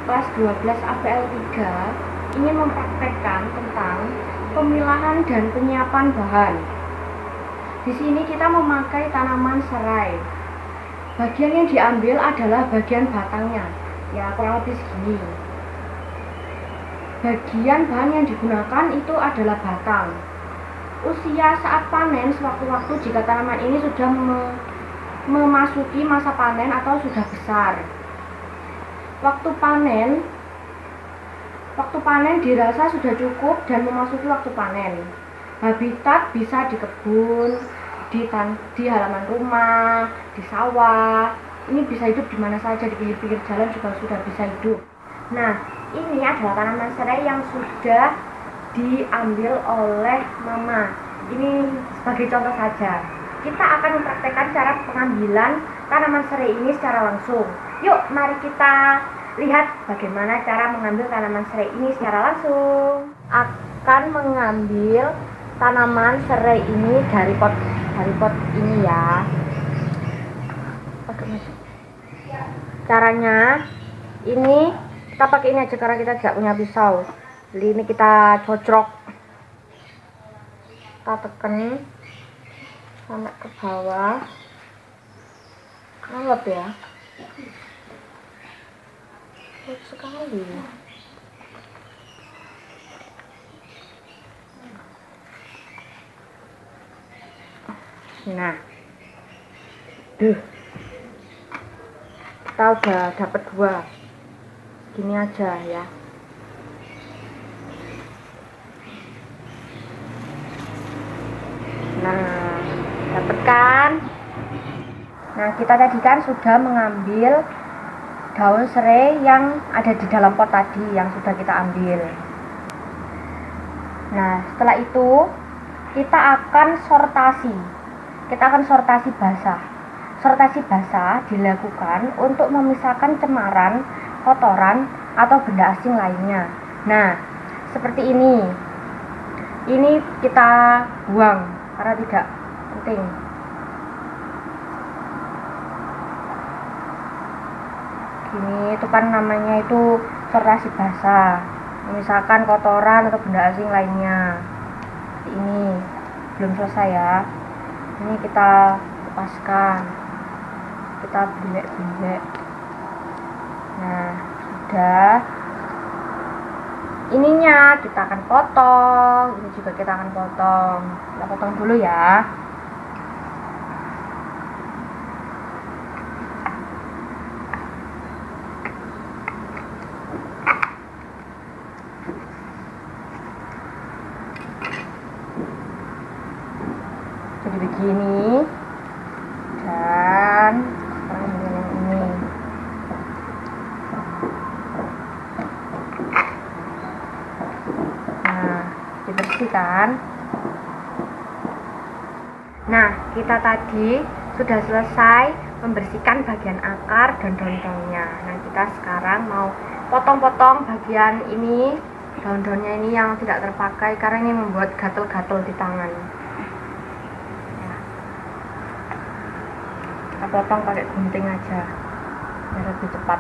kelas 12 APL 3 ingin mempraktekkan tentang pemilahan dan penyiapan bahan. Di sini kita memakai tanaman serai. Bagian yang diambil adalah bagian batangnya, ya kurang lebih segini. Bagian bahan yang digunakan itu adalah batang. Usia saat panen sewaktu-waktu jika tanaman ini sudah memasuki masa panen atau sudah besar. Waktu panen dirasa sudah cukup dan memasuki waktu panen. Habitat bisa di kebun, di halaman rumah, di sawah. Ini bisa hidup di mana saja, di pinggir-pinggir jalan juga sudah bisa hidup. Nah, ini adalah tanaman serai yang sudah diambil oleh mama. Ini sebagai contoh saja. Kita akan mempraktekkan cara pengambilan tanaman serai ini secara langsung. Yuk, mari kita lihat bagaimana cara mengambil tanaman serai ini secara langsung. Akan mengambil tanaman serai ini dari pot ini ya. Caranya ini kita pakai ini aja karena kita tidak punya pisau. Jadi ini kita cocok, kita tekan sampai ke bawah, ngelap ya, bagus sekali. Nah, kita udah dapat 2, gini aja ya. Nah, dapat kan? Nah, kita tadi kan sudah mengambil daun serai yang ada di dalam pot tadi yang sudah kita ambil. Nah, setelah itu kita akan sortasi. Kita akan sortasi basah. Sortasi basah dilakukan untuk memisahkan cemaran, kotoran, atau benda asing lainnya. Nah, seperti ini. Ini kita buang karena tidak penting. Gini, itu kan namanya itu sortasi basah. Memisahkan kotoran atau benda asing lainnya. Seperti ini. Belum selesai ya. Ini kita lepaskan, kita belek-belek. Nah, sudah. Ininya kita akan potong, ini juga kita akan potong. Kita potong dulu ya. Jadi begini, dan sekarang yang ini. Nah, dibersihkan. Nah, kita tadi sudah selesai membersihkan bagian akar dan daun-daunnya. Nah, kita sekarang mau potong-potong bagian ini, daun-daunnya ini yang tidak terpakai karena ini membuat gatel-gatel di tangan. Kita potong pakai gunting aja biar lebih cepat.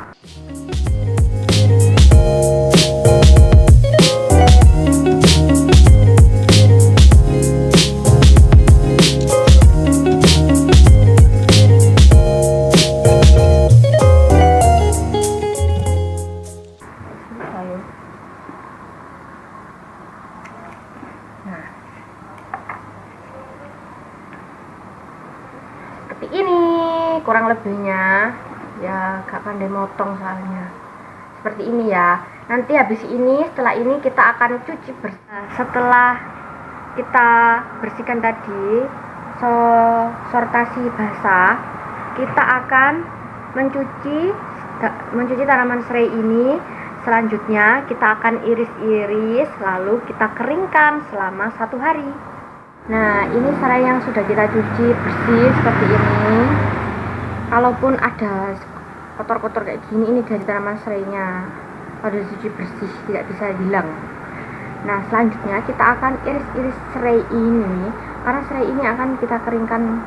Nah, seperti ini kurang lebihnya ya, gak pandai motong soalnya. Seperti ini ya. Nanti habis ini, setelah ini kita akan cuci bersih. Setelah kita bersihkan tadi sortasi basah, kita akan mencuci tanaman serai ini. Selanjutnya kita akan iris-iris lalu kita keringkan selama 1 hari. Nah, ini serai yang sudah kita cuci bersih seperti ini. Kalaupun ada kotor-kotor kayak gini, ini dari tanaman serainya. Kalau dicuci bersih tidak bisa hilang. Nah, selanjutnya kita akan iris-iris serai ini, karena serai ini akan kita keringkan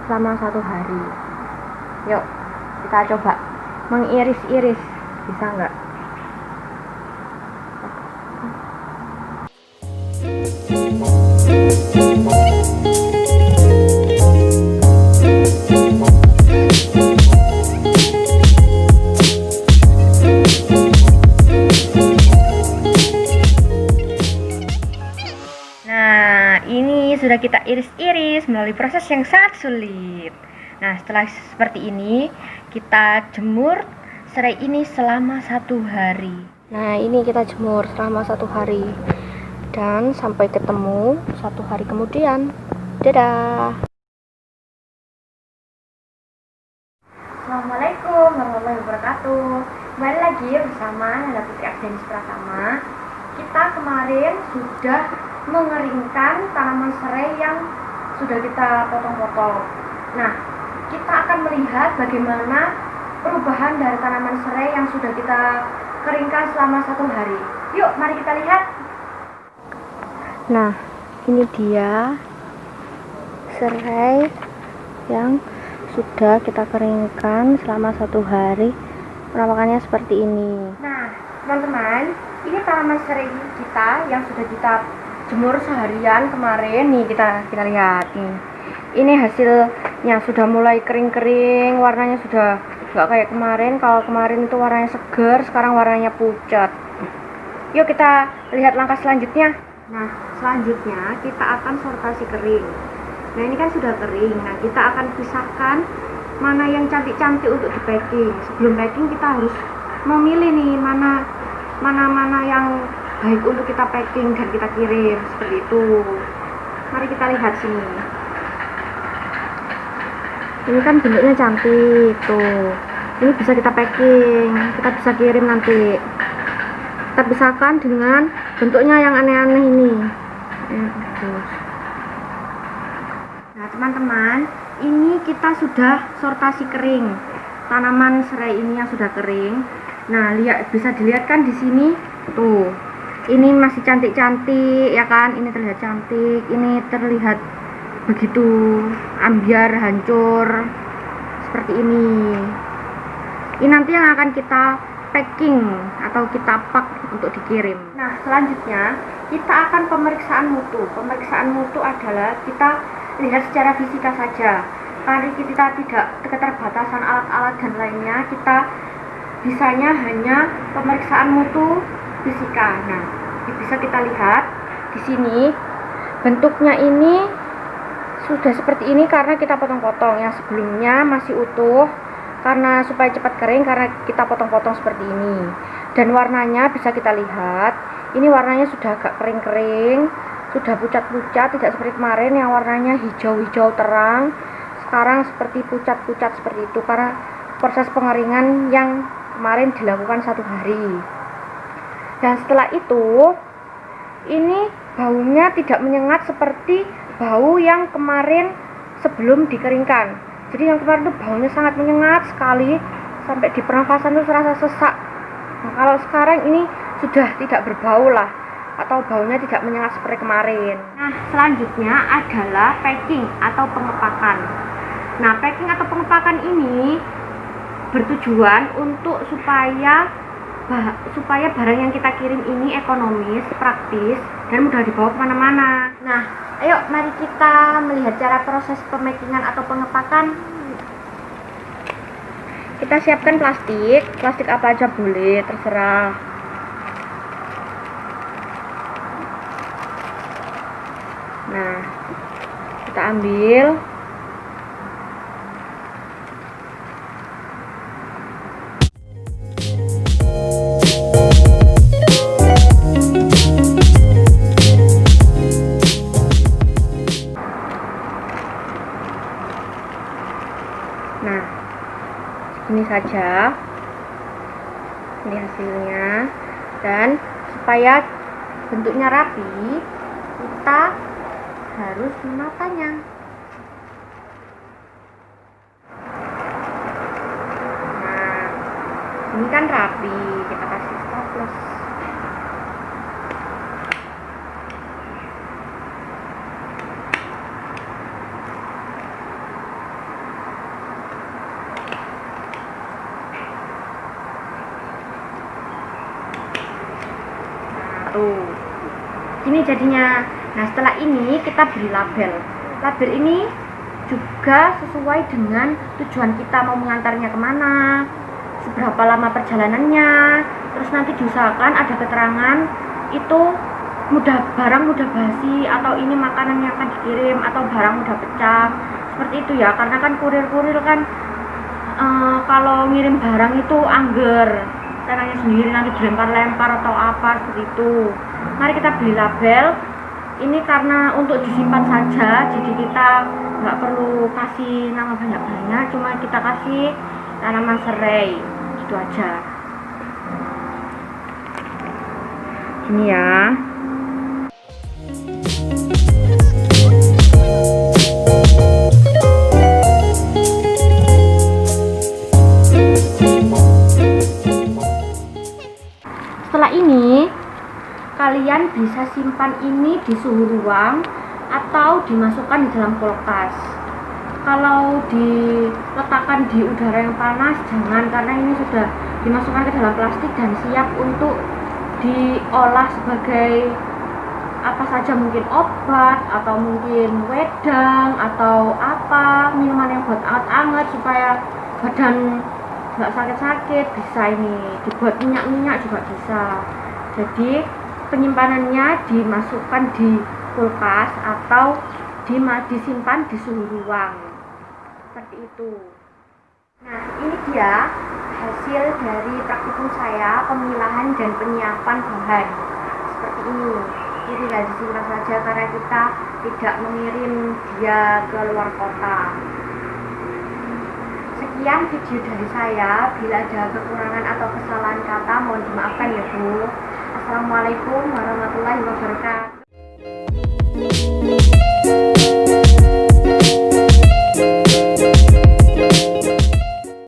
selama 1 hari. Yuk, kita coba mengiris-iris, bisa nggak? sudah kita iris-iris melalui proses yang sangat sulit. Nah, setelah seperti ini, kita jemur serai ini selama 1 hari. Nah, ini kita jemur selama 1 hari. Dan sampai ketemu 1 hari kemudian. Dadah! Assalamualaikum warahmatullahi wabarakatuh. Kembali lagi bersama Nanda Putri Agnes Pratama. Kita kemarin sudah mengeringkan tanaman serai yang sudah kita potong-potong. Nah, kita akan melihat bagaimana perubahan dari tanaman serai yang sudah kita keringkan selama 1 hari. Yuk, mari kita lihat. Nah, ini dia serai yang sudah kita keringkan selama 1 hari. Penampakannya seperti ini. Nah, teman-teman, ini tanaman serai kita yang sudah kita jemur seharian kemarin. Nih, kita lihat nih. Ini hasilnya sudah mulai kering-kering, warnanya sudah nggak kayak kemarin. Kalau kemarin itu warnanya segar, sekarang warnanya pucat. Yuk kita lihat langkah selanjutnya. Nah, selanjutnya kita akan sortasi kering. Nah, ini kan sudah kering. Nah, kita akan pisahkan mana yang cantik-cantik untuk di packing. Sebelum packing kita harus memilih nih mana yang baik untuk kita packing dan kita kirim, seperti itu. Mari kita lihat sini. Ini kan bentuknya cantik tuh. Ini bisa kita packing, kita bisa kirim nanti. Kita pisahkan dengan bentuknya yang aneh-aneh ini. Bagus. Nah, teman-teman, ini kita sudah sortasi kering. Tanaman serai ini yang sudah kering. Nah, bisa dilihat kan di sini tuh. Ini masih cantik-cantik ya kan? Ini terlihat cantik, ini terlihat begitu ambiar, hancur seperti ini. Ini nanti yang akan kita packing atau kita pack untuk dikirim. Nah, selanjutnya kita akan pemeriksaan mutu. Pemeriksaan mutu adalah kita lihat secara fisika saja. Karena kita tidak keterbatasan alat-alat dan lainnya, kita bisanya hanya pemeriksaan mutu fisika. Nah, bisa kita lihat di sini bentuknya ini sudah seperti ini karena kita potong-potong. Yang sebelumnya masih utuh karena supaya cepat kering karena kita potong-potong seperti ini. Dan warnanya bisa kita lihat, ini warnanya sudah agak kering-kering, sudah pucat-pucat, tidak seperti kemarin yang warnanya hijau-hijau terang. Sekarang seperti pucat-pucat seperti itu karena proses pengeringan yang kemarin dilakukan 1 hari. Dan setelah itu, ini baunya tidak menyengat seperti bau yang kemarin sebelum dikeringkan. Jadi yang kemarin itu baunya sangat menyengat sekali, sampai di pernafasan itu terasa sesak. Nah, kalau sekarang ini sudah tidak berbau lah, atau baunya tidak menyengat seperti kemarin. Nah, selanjutnya adalah packing atau pengepakan. Nah, packing atau pengepakan ini bertujuan untuk supaya barang yang kita kirim ini ekonomis, praktis, dan mudah dibawa kemana-mana. Nah, ayo mari kita melihat cara proses pemackingan atau pengepakan. Kita siapkan plastik apa aja boleh, terserah. Nah, kita ambil. Nah, ini saja. Ini hasilnya. Dan supaya bentuknya rapi, kita harus menatanya. Nah, ini kan rapi, kita kasih staples. Tuh, ini jadinya. Nah, setelah ini kita beri label. Label ini juga sesuai dengan tujuan kita mau mengantarnya kemana, seberapa lama perjalanannya. Terus nanti diusahakan ada keterangan itu barang mudah basi, atau ini makanan yang akan dikirim, atau barang mudah pecah, seperti itu ya. Karena kan kurir-kurir kan kalau ngirim barang itu angger caranya sendiri, nanti dilempar-lempar atau apa seperti itu. Mari kita beli label ini karena untuk disimpan saja, jadi kita nggak perlu kasih nama banyak-banyak, cuma kita kasih tanaman serai gitu aja. Ini ya. Setelah ini kalian bisa simpan ini di suhu ruang atau dimasukkan di dalam kulkas. Kalau diletakkan di udara yang panas jangan, karena ini sudah dimasukkan ke dalam plastik dan siap untuk diolah sebagai apa saja, mungkin obat atau mungkin wedang atau apa, minuman yang buat anget-anget supaya badan nggak sakit-sakit. Bisa ini dibuat minyak-minyak juga bisa. Jadi penyimpanannya dimasukkan di kulkas atau disimpan di suhu ruang seperti itu. Nah, ini dia hasil dari praktikum saya pemilahan dan penyiapan bahan seperti ini. Ini tinggal disimpan saja karena kita tidak mengirim dia ke luar kota. Sekian video dari saya. Bila ada kekurangan atau kesalahan kata mohon dimaafkan ya Bu. Assalamualaikum warahmatullahi wabarakatuh.